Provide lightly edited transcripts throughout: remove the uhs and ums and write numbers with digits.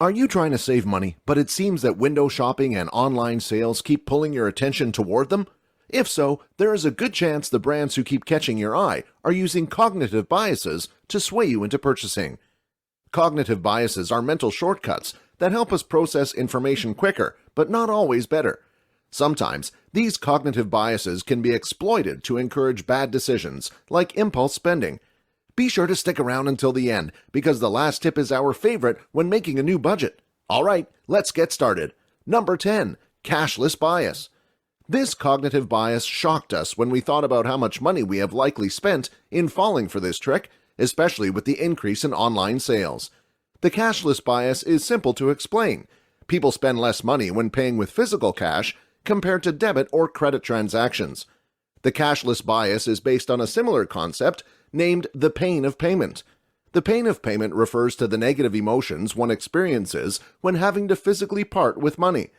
Are you trying to save money, but it seems that window shopping and online sales keep pulling your attention toward them? If so, there is a good chance the brands who keep catching your eye are using cognitive biases to sway you into purchasing. Cognitive biases are mental shortcuts that help us process information quicker, but not always better. Sometimes, these cognitive biases can be exploited to encourage bad decisions, like impulse spending. Be sure to stick around until the end, because the last tip is our favorite when making a new budget. Alright, let's get started. Number 10. Cashless bias. This cognitive bias shocked us when we thought about how much money we have likely spent in falling for this trick, especially with the increase in online sales. The cashless bias is simple to explain. People spend less money when paying with physical cash compared to debit or credit transactions. The cashless bias is based on a similar concept named the pain of payment. The pain of payment refers to the negative emotions one experiences when having to physically part with money.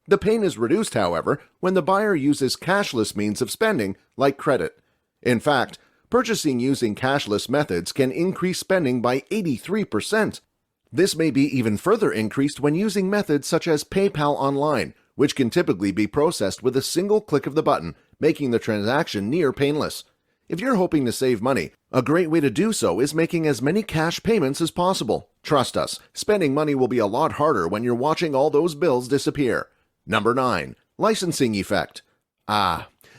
The pain is reduced, however, when the buyer uses cashless means of spending, like credit. In fact, purchasing using cashless methods can increase spending by 83%. This may be even further increased when using methods such as PayPal Online, which can typically be processed with a single click of the button, making the transaction near painless. If you're hoping to save money, a great way to do so is making as many cash payments as possible. Trust us, spending money will be a lot harder when you're watching all those bills disappear. Number 9. Licensing effect.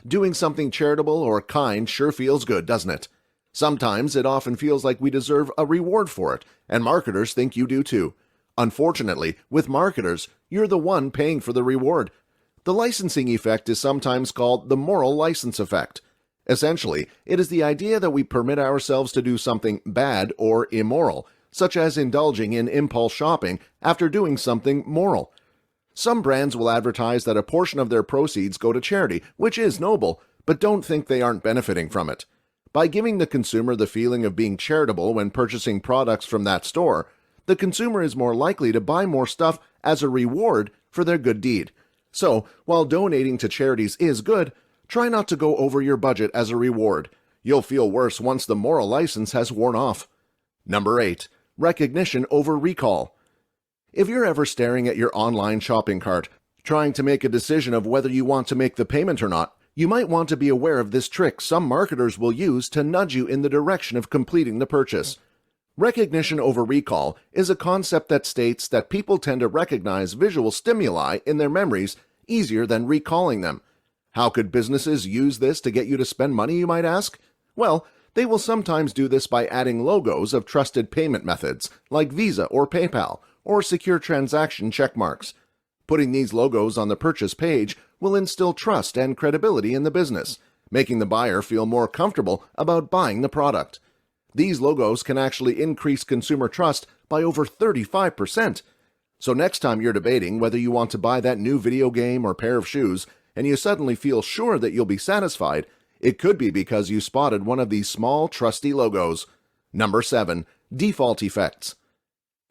Doing something charitable or kind sure feels good, doesn't it? Sometimes it often feels like we deserve a reward for it, and marketers think you do too. Unfortunately, with marketers, you're the one paying for the reward. The licensing effect is sometimes called the moral license effect. Essentially, it is the idea that we permit ourselves to do something bad or immoral, such as indulging in impulse shopping after doing something moral. Some brands will advertise that a portion of their proceeds go to charity, which is noble, but don't think they aren't benefiting from it. By giving the consumer the feeling of being charitable when purchasing products from that store, the consumer is more likely to buy more stuff as a reward for their good deed. So, while donating to charities is good, try not to go over your budget as a reward. You'll feel worse once the moral license has worn off. Number 8. Recognition over recall. If you're ever staring at your online shopping cart, trying to make a decision of whether you want to make the payment or not, you might want to be aware of this trick some marketers will use to nudge you in the direction of completing the purchase. Recognition over recall is a concept that states that people tend to recognize visual stimuli in their memories easier than recalling them. How could businesses use this to get you to spend money, you might ask? Well, they will sometimes do this by adding logos of trusted payment methods like Visa or PayPal, or secure transaction checkmarks. Putting these logos on the purchase page will instill trust and credibility in the business, making the buyer feel more comfortable about buying the product. These logos can actually increase consumer trust by over 35%. So next time you're debating whether you want to buy that new video game or pair of shoes, and you suddenly feel sure that you'll be satisfied, it could be because you spotted one of these small, trusty logos. Number 7. Default effects.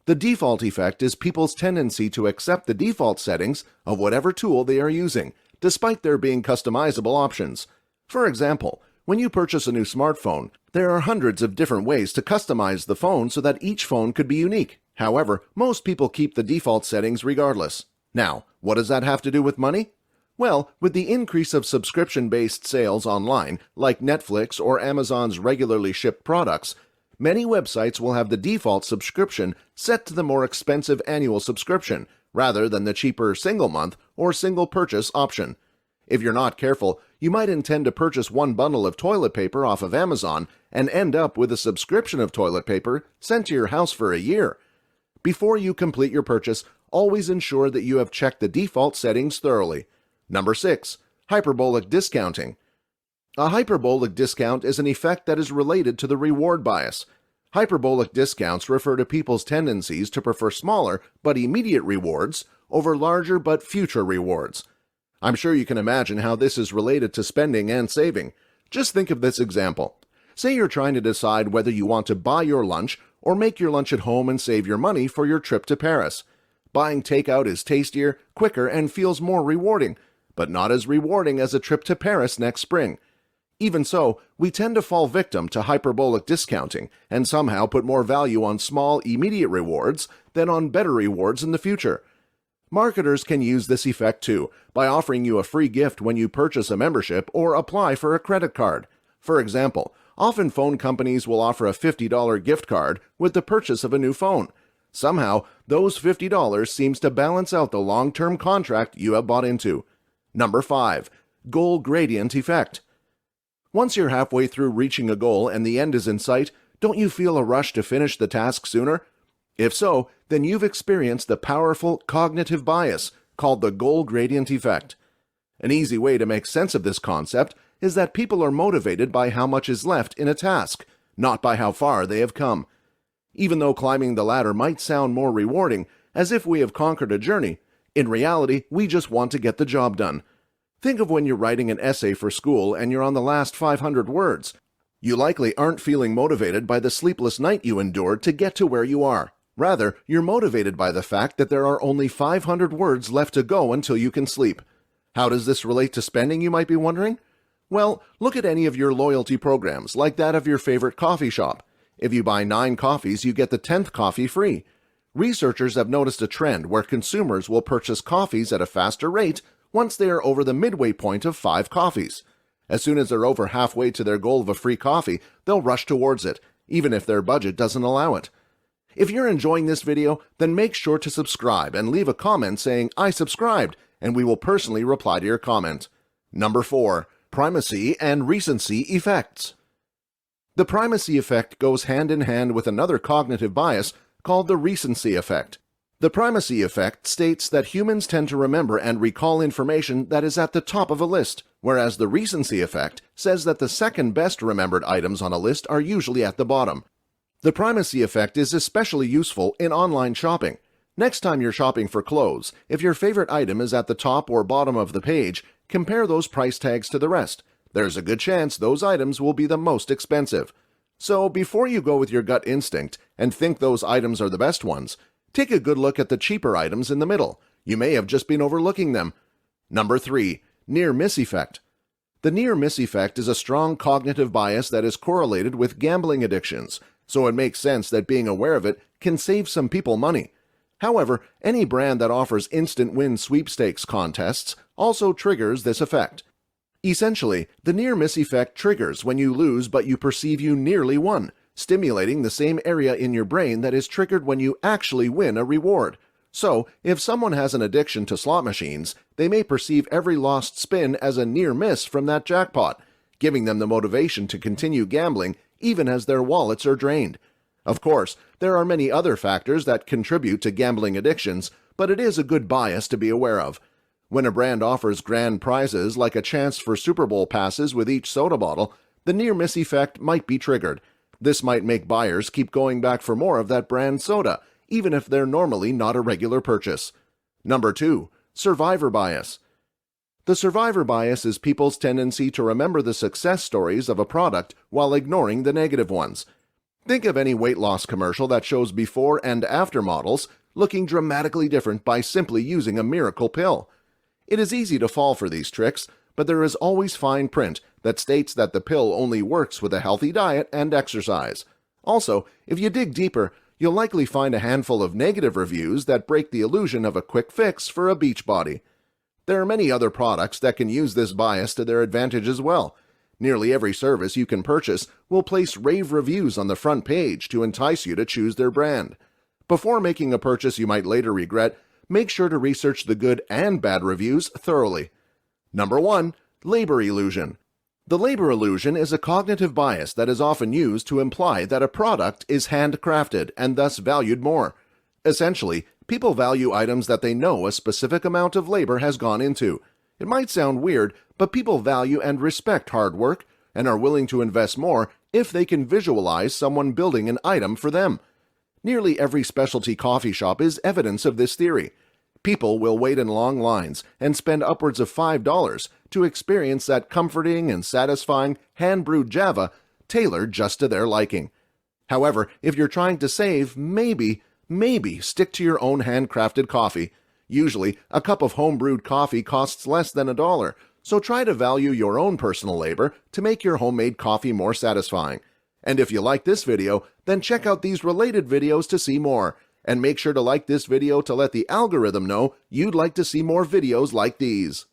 The default effect is people's tendency to accept the default settings of whatever tool they are using, despite there being customizable options. For example, when you purchase a new smartphone, there are hundreds of different ways to customize the phone so that each phone could be unique. However, most people keep the default settings regardless. Now, what does that have to do with money? Well, with the increase of subscription-based sales online, like Netflix or Amazon's regularly shipped products, many websites will have the default subscription set to the more expensive annual subscription, rather than the cheaper single-month or single-purchase option. If you're not careful, you might intend to purchase one bundle of toilet paper off of Amazon and end up with a subscription of toilet paper sent to your house for a year. Before you complete your purchase, always ensure that you have checked the default settings thoroughly. Number 6. Hyperbolic discounting. A hyperbolic discount is an effect that is related to the reward bias. Hyperbolic discounts refer to people's tendencies to prefer smaller but immediate rewards over larger but future rewards. I'm sure you can imagine how this is related to spending and saving. Just think of this example. Say you're trying to decide whether you want to buy your lunch or make your lunch at home and save your money for your trip to Paris. Buying takeout is tastier, quicker, and feels more rewarding, but not as rewarding as a trip to Paris next spring. Even so, we tend to fall victim to hyperbolic discounting and somehow put more value on small, immediate rewards than on better rewards in the future. Marketers can use this effect too, by offering you a free gift when you purchase a membership or apply for a credit card. For example, often phone companies will offer a $50 gift card with the purchase of a new phone. Somehow, those $50 seems to balance out the long-term contract you have bought into. Number 5. Goal gradient effect. Once you're halfway through reaching a goal and the end is in sight, don't you feel a rush to finish the task sooner? If so, then you've experienced the powerful cognitive bias called the goal gradient effect. An easy way to make sense of this concept is that people are motivated by how much is left in a task, not by how far they have come. Even though climbing the ladder might sound more rewarding, as if we have conquered a journey, in reality, we just want to get the job done. Think of when you're writing an essay for school and you're on the last 500 words. You likely aren't feeling motivated by the sleepless night you endured to get to where you are. Rather, you're motivated by the fact that there are only 500 words left to go until you can sleep. How does this relate to spending, you might be wondering? Well, look at any of your loyalty programs, like that of your favorite coffee shop. If you buy 9 coffees, you get the 10th coffee free. Researchers have noticed a trend where consumers will purchase coffees at a faster rate once they are over the midway point of 5 coffees. As soon as they're over halfway to their goal of a free coffee, they'll rush towards it, even if their budget doesn't allow it. If you're enjoying this video, then make sure to subscribe and leave a comment saying, "I subscribed," and we will personally reply to your comment. Number 4. Primacy and recency effects. The primacy effect goes hand in hand with another cognitive bias called the recency effect. The primacy effect states that humans tend to remember and recall information that is at the top of a list, whereas the recency effect says that the second best remembered items on a list are usually at the bottom. The primacy effect is especially useful in online shopping. Next time you're shopping for clothes, if your favorite item is at the top or bottom of the page, compare those price tags to the rest. There's a good chance those items will be the most expensive. So before you go with your gut instinct and think those items are the best ones, take a good look at the cheaper items in the middle. You may have just been overlooking them. Number 3. Near-miss effect. The near-miss effect is a strong cognitive bias that is correlated with gambling addictions, so it makes sense that being aware of it can save some people money. However, any brand that offers instant win sweepstakes contests also triggers this effect. Essentially, the near-miss effect triggers when you lose but you perceive you nearly won, stimulating the same area in your brain that is triggered when you actually win a reward. So, if someone has an addiction to slot machines, they may perceive every lost spin as a near miss from that jackpot, giving them the motivation to continue gambling even as their wallets are drained. Of course, there are many other factors that contribute to gambling addictions, but it is a good bias to be aware of. When a brand offers grand prizes like a chance for Super Bowl passes with each soda bottle, the near-miss effect might be triggered. This might make buyers keep going back for more of that brand soda, even if they're normally not a regular purchase. Number 2. Survivor bias. The survivor bias is people's tendency to remember the success stories of a product while ignoring the negative ones. Think of any weight loss commercial that shows before and after models looking dramatically different by simply using a miracle pill. It is easy to fall for these tricks, but there is always fine print that states that the pill only works with a healthy diet and exercise. Also, if you dig deeper, you'll likely find a handful of negative reviews that break the illusion of a quick fix for a beach body. There are many other products that can use this bias to their advantage as well. Nearly every service you can purchase will place rave reviews on the front page to entice you to choose their brand. Before making a purchase you might later regret, make sure to research the good and bad reviews thoroughly. Number 1. Labor illusion. The labor illusion is a cognitive bias that is often used to imply that a product is handcrafted and thus valued more. Essentially, people value items that they know a specific amount of labor has gone into. It might sound weird, but people value and respect hard work and are willing to invest more if they can visualize someone building an item for them. Nearly every specialty coffee shop is evidence of this theory. People will wait in long lines and spend upwards of $5 to experience that comforting and satisfying hand-brewed Java tailored just to their liking. However, if you're trying to save, maybe stick to your own handcrafted coffee. Usually, a cup of home-brewed coffee costs less than $1, so try to value your own personal labor to make your homemade coffee more satisfying. And if you like this video, then check out these related videos to see more. And make sure to like this video to let the algorithm know you'd like to see more videos like these.